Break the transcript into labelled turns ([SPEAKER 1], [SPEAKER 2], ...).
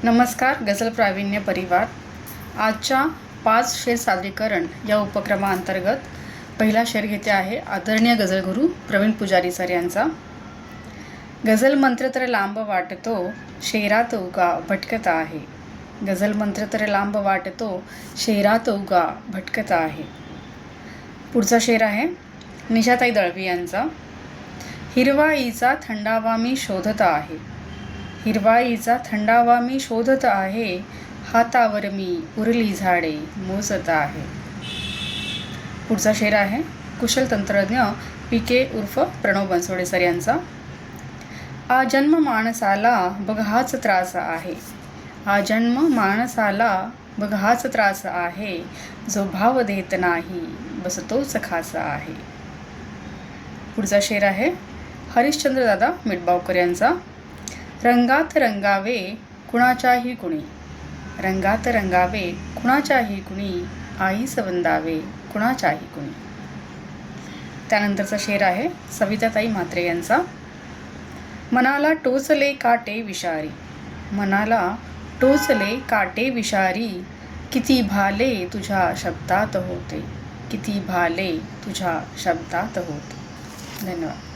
[SPEAKER 1] नमस्कार. गझल प्रावीण्य परिवार. आजच्या 5 शेर सादरीकरण या उपक्रमाअंतर्गत पहिला शेर घेते आहे आदरणीय गझलगुरू प्रवीण पुजारी सर यांचा. गझल मंत्र तर लांब वाटतो, शेरात उगा भटकत आहे. गझल मंत्र तर लांब वाटतो, शेरात उगा भटकत आहे. पुढचा शेर आहे निशाताई दळवी यांचा. हिरवाईचा थंडावा मी शोधत आहे. हिरवाईचा थंडावा मी शोधत आहे. हातावर मी उरली झाडे मोजत आहे. पुढचा शेर आहे कुशल तंत्रज्ञ PK उर्फ प्रणव बनसोडे सर यांचा. आजन्म माणसाला बघ हाच त्रास आहे. आजन्म माणसाला बघ हाच त्रास आहे. जो भाव देत नाही बस तोच खास आहे. पुढचा शेर आहे हरिश्चंद्र दादा मिटबावकर यांचा. रंगात रंगावे कुणाच्याही कुणी. रंगात रंगावे कुणाच्याही कुणी. आईस वंदावे कुणाच्याही कुणी. त्यानंतरचा शेर आहे सविताताई म्हात्रे यांचा. मनाला टोचले काटे विषारी. मनाला टोचले काटे विषारी. किती भाले तुझ्या शब्दात होते. किती भाले तुझ्या शब्दात होते. धन्यवाद.